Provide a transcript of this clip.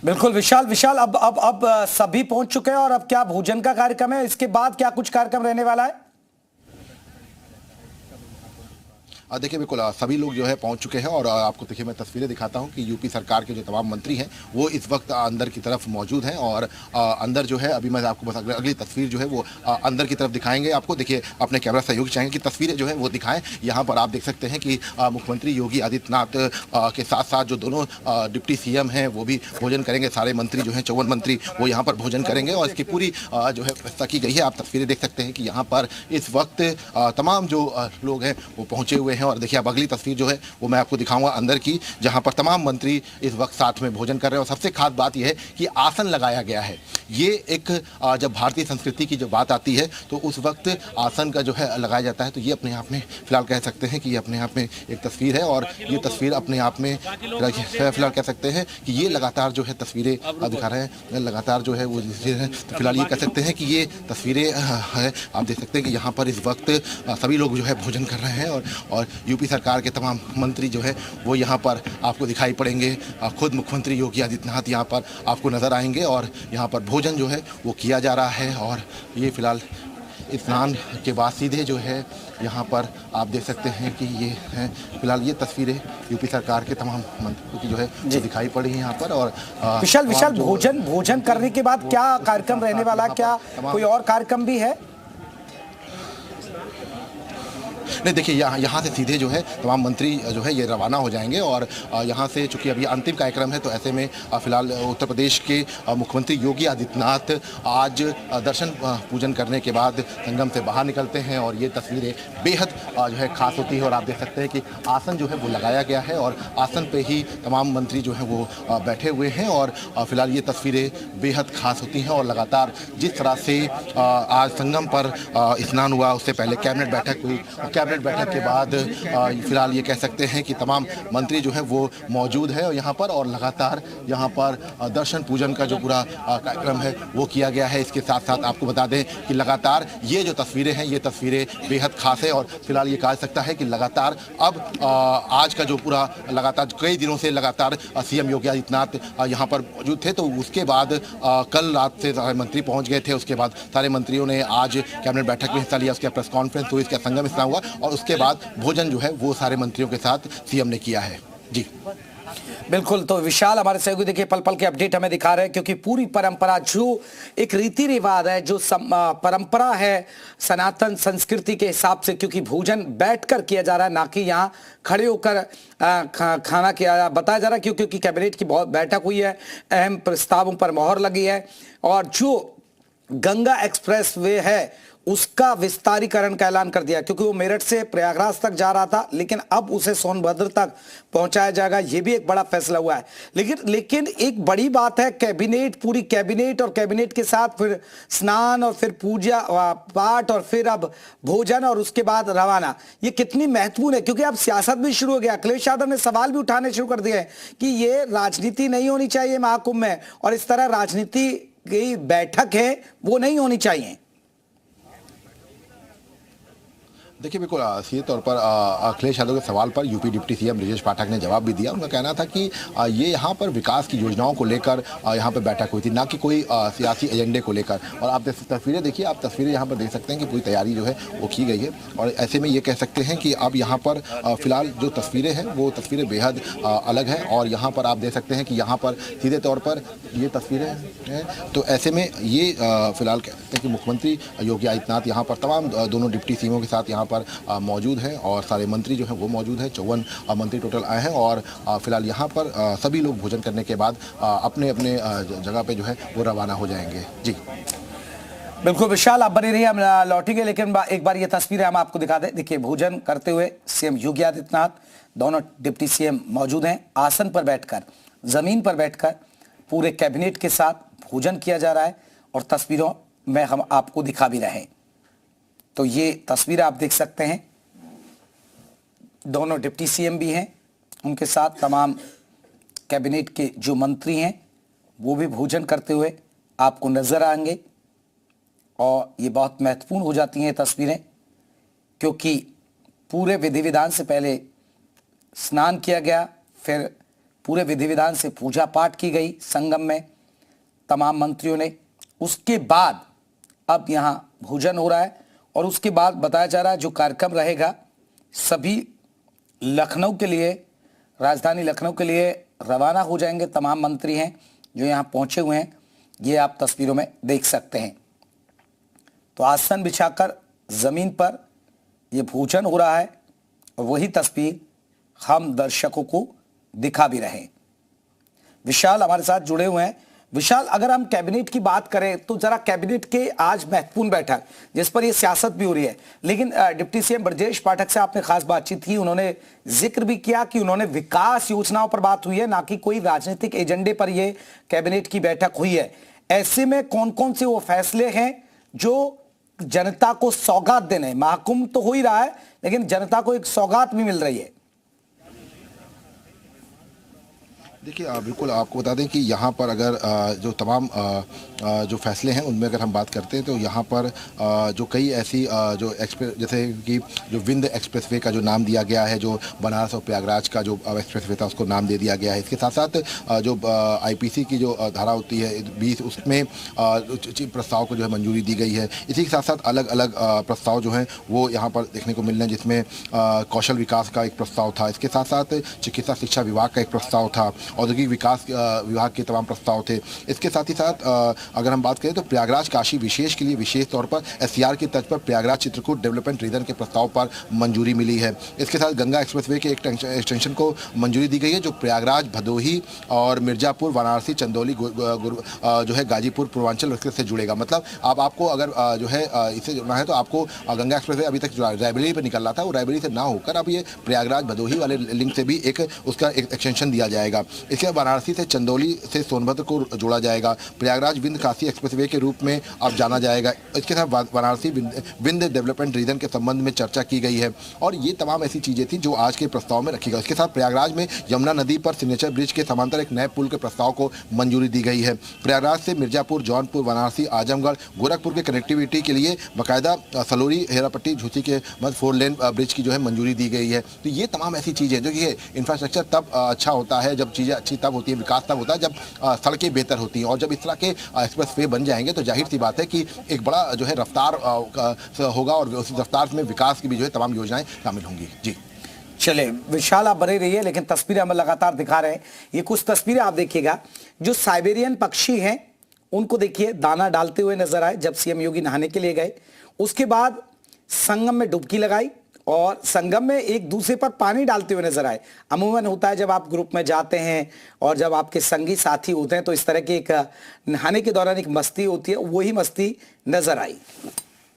बिल्कुल विशाल विशाल अब सभी पहुंच चुके हैं और अब क्या भोजन का कार्यक्रम है, इसके बाद क्या कुछ कार्यक्रम रहने वाला है? देखिए बिल्कुल सभी लोग जो है पहुंच चुके हैं और आपको देखिए मैं तस्वीरें दिखाता हूं कि यूपी सरकार के जो तमाम मंत्री हैं वो इस वक्त अंदर की तरफ मौजूद हैं और अंदर जो है अभी मैं आपको बस अगली तस्वीर जो है वो अंदर की तरफ दिखाएंगे। आपको देखिए अपने कैमरा सहयोगी चाहेंगे कि तस्वीरें जो है वो दिखाएं। यहाँ पर आप देख सकते हैं कि मुख्यमंत्री योगी आदित्यनाथ के साथ साथ जो दोनों डिप्टी सीएम हैं वो भी भोजन करेंगे। सारे मंत्री जो हैं 54 मंत्री वो यहाँ पर भोजन करेंगे और इसकी पूरी जो है व्यवस्था की गई है। आप तस्वीरें देख सकते हैं कि यहाँ पर इस वक्त तमाम जो लोग हैं वो पहुँचे हुए हैं और देखिए अब अगली तस्वीर जो है वो मैं आपको दिखाऊंगा अंदर की, जहां पर तमाम मंत्री इस वक्त साथ में भोजन कर रहे हैं। और सबसे खास बात यह है कि आसन लगाया गया है। ये एक जब भारतीय संस्कृति की जब बात आती है तो उस वक्त आसन का जो है लगाया जाता है। तो ये अपने आप में फिलहाल कह सकते हैं कि ये अपने आप में एक तस्वीर है और ये तस्वीर अपने आप में फिलहाल कह सकते हैं कि ये लगातार जो है तस्वीरें दिखा रहे हैं, लगातार जो है वो तो फिलहाल ये कह सकते हैं कि ये तस्वीरें है। आप देख सकते हैं कि यहाँ पर इस वक्त सभी लोग जो है भोजन कर रहे हैं और यूपी सरकार के तमाम मंत्री जो है वो यहाँ पर आपको दिखाई पड़ेंगे। खुद मुख्यमंत्री योगी आदित्यनाथ यहाँ पर आपको नज़र आएंगे और यहाँ पर भोजन जो है वो किया जा रहा है। और ये फिलहाल स्नान के बाद सीधे जो है यहाँ पर आप देख सकते हैं कि ये है फिलहाल ये तस्वीरें यूपी सरकार के तमाम मंत्रियों की जो है जो दिखाई पड़ी है यहाँ पर। और विशाल भोजन करने के बाद क्या कार्यक्रम रहने वाला, क्या कोई और कार्यक्रम भी है? नहीं देखिए यहाँ से सीधे जो है तमाम मंत्री जो है ये रवाना हो जाएंगे और यहाँ से चूंकि अभी अंतिम कार्यक्रम है तो ऐसे में फिलहाल उत्तर प्रदेश के मुख्यमंत्री योगी आदित्यनाथ आज दर्शन पूजन करने के बाद संगम से बाहर निकलते हैं और ये तस्वीरें बेहद जो है खास होती है। और आप देख सकते हैं कि आसन जो है वो लगाया गया है और आसन पे ही तमाम मंत्री जो है वो बैठे हुए हैं और फिलहाल ये तस्वीरें बेहद खास होती हैं। और लगातार जिस तरह से आज संगम पर स्नान हुआ उससे पहले कैबिनेट बैठक हुई, कैबिनेट बैठक के बाद फिलहाल ये कह सकते हैं कि तमाम मंत्री जो है वो मौजूद है यहाँ पर और लगातार यहाँ पर दर्शन पूजन का जो पूरा कार्यक्रम है वो किया गया है। इसके साथ साथ आपको बता दें कि लगातार ये जो तस्वीरें हैं ये तस्वीरें बेहद खास है और फिलहाल ये कहा सकता है कि लगातार अब आज का जो पूरा लगातार कई दिनों से लगातार सीएम योगी आदित्यनाथ यहाँ पर मौजूद थे। तो उसके बाद कल रात से सारे मंत्री पहुँच गए थे, उसके बाद सारे मंत्रियों ने आज कैबिनेट बैठक में हिस्सा लिया, उसके प्रेस कॉन्फ्रेंस हुई, इसका संगम स्नान हुआ और उसके बाद भोजन जो है वो सारे मंत्रियों के साथ सीएम ने किया है। जी बिल्कुल, तो विशाल हमारे सहयोगी देखिए पल पल के अपडेट हमें दिखा रहे हैं क्योंकि पूरी परंपरा जो एक रीति रिवाज है, जो परंपरा है सनातन संस्कृति के हिसाब से, क्योंकि भोजन बैठकर किया जा रहा है ना कि यहाँ खड़े होकर खाना किया बताया जा रहा है क्योंकि कैबिनेट की बहुत बैठक हुई है, अहम प्रस्तावों पर मोहर लगी है और जो गंगा एक्सप्रेस वे है उसका विस्तारीकरण का ऐलान कर दिया क्योंकि वो मेरठ से प्रयागराज तक जा रहा था लेकिन अब उसे सोनभद्र तक पहुंचाया जाएगा। ये भी एक बड़ा फैसला हुआ है। लेकिन एक बड़ी बात है कैबिनेट, पूरी कैबिनेट और कैबिनेट के साथ फिर स्नान और फिर पूजा पाठ और फिर अब भोजन और उसके बाद रवाना। ये कितनी महत्वपूर्ण है क्योंकि अब सियासत भी शुरू हो गया। अखिलेश यादव ने सवाल भी उठाने शुरू कर दिए हैं कि ये राजनीति नहीं होनी चाहिए महाकुंभ में और इस तरह राजनीति की बैठक है वो नहीं होनी चाहिए। देखिए बिल्कुल सीधे तौर पर अखिलेश यादव के सवाल पर UP deputy CM Brajesh Pathak ने जवाब भी दिया। उनका कहना था कि ये यहाँ पर विकास की योजनाओं को लेकर यहाँ पर बैठक हुई थी, ना कि कोई सियासी एजेंडे को लेकर। और आप तस्वीरें देखिए, आप तस्वीरें यहाँ पर देख सकते हैं कि पूरी तैयारी जो है वो की गई है। और ऐसे में ये कह सकते हैं कि अब यहाँ पर फिलहाल जो तस्वीरें हैं वो तस्वीरें बेहद अलग हैं। और यहाँ पर आप देख सकते हैं कि यहाँ पर सीधे तौर पर ये तस्वीरें हैं। तो ऐसे में ये फिलहाल कहते हैं कि मुख्यमंत्री योगी आदित्यनाथ यहाँ पर तमाम दोनों डिप्टी सीएमओं के साथ यहाँ पर मौजूद हैं और सारे मंत्री जो हैं वो मौजूद हैं। 54 मंत्री टोटल आए हैं और फिलहाल यहाँ पर सभी लोग भोजन करने के बाद अपने अपने जगह पे जो है वो रवाना हो जाएंगे। जी बिल्कुल विशाल, आप बने रहिए, हम लौटेंगे लेकिन एक बार ये तस्वीरें हम आपको दिखा दें। देखिए भोजन करते हुए सीएम योगी आदित्यनाथ, दोनों डिप्टी सीएम मौजूद हैं। आसन पर बैठकर, जमीन पर बैठकर पूरे कैबिनेट के साथ भोजन किया जा रहा है और तस्वीरों में हम आपको दिखा भी रहे हैं। तो ये तस्वीर आप देख सकते हैं, दोनों डिप्टी सीएम भी हैं, उनके साथ तमाम कैबिनेट के जो मंत्री हैं वो भी भोजन करते हुए आपको नजर आएंगे। और ये बहुत महत्वपूर्ण हो जाती हैं तस्वीरें क्योंकि पूरे विधि विधान से पहले स्नान किया गया, फिर पूरे विधि विधान से पूजा पाठ की गई संगम में तमाम मंत्रियों ने। उसके बाद अब यहाँ भोजन हो रहा है और उसके बाद बताया जा रहा है जो कार्यक्रम रहेगा सभी लखनऊ के लिए, राजधानी लखनऊ के लिए रवाना हो जाएंगे। तमाम मंत्री हैं जो यहाँ पहुंचे हुए हैं, ये आप तस्वीरों में देख सकते हैं। तो आसन बिछाकर जमीन पर ये भोजन हो रहा है और वही तस्वीर हम दर्शकों को दिखा भी रहे हैं। विशाल हमारे साथ जुड़े हुए हैं। विशाल, अगर हम कैबिनेट की बात करें तो जरा कैबिनेट के आज महत्वपूर्ण बैठक जिस पर ये सियासत भी हो रही है, लेकिन डिप्टी सीएम ब्रजेश पाठक से आपने खास बातचीत की, उन्होंने जिक्र भी किया कि उन्होंने विकास योजनाओं पर बात हुई है, ना कि कोई राजनीतिक एजेंडे पर ये कैबिनेट की बैठक हुई है। ऐसे में कौन कौन से वो फैसले हैं जो जनता को सौगात देने हैं? महाकुंभ तो हो ही रहा है लेकिन जनता को एक सौगात भी मिल रही है। देखिए बिल्कुल आपको बता दें कि यहाँ पर अगर जो तमाम जो फैसले हैं उनमें अगर हम बात करते हैं तो यहाँ पर जो कई ऐसी जो एक्सप्रेस जैसे कि जो विंध्य एक्सप्रेसवे का जो नाम दिया गया है, जो बनारस और प्रयागराज का जो एक्सप्रेसवे था उसको नाम दे दिया गया है। इसके साथ साथ जो आईपीसी की जो धारा होती है 20 उसमें प्रस्ताव को जो है मंजूरी दी गई है। इसी के साथ साथ अलग अलग प्रस्ताव जो हैं वो यहाँ पर देखने को मिल रहे हैं, जिसमें कौशल विकास का एक प्रस्ताव था। इसके साथ साथ चिकित्सा शिक्षा विभाग का एक प्रस्ताव था, औद्योगिक विकास विभाग के तमाम प्रस्ताव थे। इसके साथ ही साथ अगर हम बात करें तो प्रयागराज काशी विशेष के लिए विशेष तौर पर एससीआर की तर्ज पर प्रयागराज चित्रकूट डेवलपमेंट रीजन के प्रस्ताव पर मंजूरी मिली है। इसके साथ गंगा एक्सप्रेसवे के एक एक्सटेंशन को मंजूरी दी गई है जो प्रयागराज, भदोही और मिर्जापुर, वाराणसी, चंदौली जो है गाजीपुर पूर्वांचल एक्सप्रेस से जुड़ेगा। मतलब अब आपको अगर जो है इससे जुड़ना है तो आपको गंगा एक्सप्रेसवे अभी तक रायबरेली पर निकल रहा था, वो रायबरेली से ना होकर अब ये प्रयागराज भदोही वाले लिंक से भी उसका एक एक्सटेंशन दिया जाएगा। इसके बाद वाराणसी से चंदौली से सोनभद्र को जोड़ा जाएगा। प्रयागराज विंध्य काशी एक्सप्रेसवे के रूप में अब जाना जाएगा। इसके साथ वाराणसी विंध्य डेवलपमेंट रीजन के संबंध में चर्चा की गई है और ये तमाम ऐसी चीज़ें थी जो आज के प्रस्ताव में रखी गई। इसके साथ प्रयागराज में यमुना नदी पर सिग्नेचर ब्रिज के समांतर एक नए पुल के प्रस्ताव को मंजूरी दी गई है। प्रयागराज से मिर्जापुर, जौनपुर, वाराणसी, आजमगढ़, गोरखपुर के कनेक्टिविटी के लिए बाकायदा सलोरी, हेरापट्टी, झूसी के मध्य 4 लेन ब्रिज की जो है मंजूरी दी गई है। तो ये तमाम ऐसी चीज़ें जो कि इंफ्रास्ट्रक्चर तब अच्छा होता है, जब चीज़ें अच्छी तब होती है, विकास तब होता है जब सड़कें बेहतर होती हैं। और जब इस तरह के एक्सप्रेसवे बन जाएंगे तो जाहिर सी बात है कि एक बड़ा जो है रफ्तार होगा और उस रफ्तार में विकास की भी जो है तमाम योजनाएं शामिल होंगी। जी चले विशाल, आप बने रहिए, लेकिन तस्वीरें हम लगातार दिखा रहे हैं। ये कुछ तस्वीरें आप देखिएगा, जो साइबेरियन पक्षी हैं उनको देखिए दाना डालते हुए नजर आए जब सीएम योगी नहाने के लिए गए। उसके बाद संगम में डुबकी लगाई और संगम में एक दूसरे पर पानी डालते हुए नजर आए। अमूमन होता है जब आप ग्रुप में जाते हैं और जब आपके संगी साथी होते हैं तो इस तरह की एक नहाने के दौरान एक मस्ती होती है, वही मस्ती नजर आई।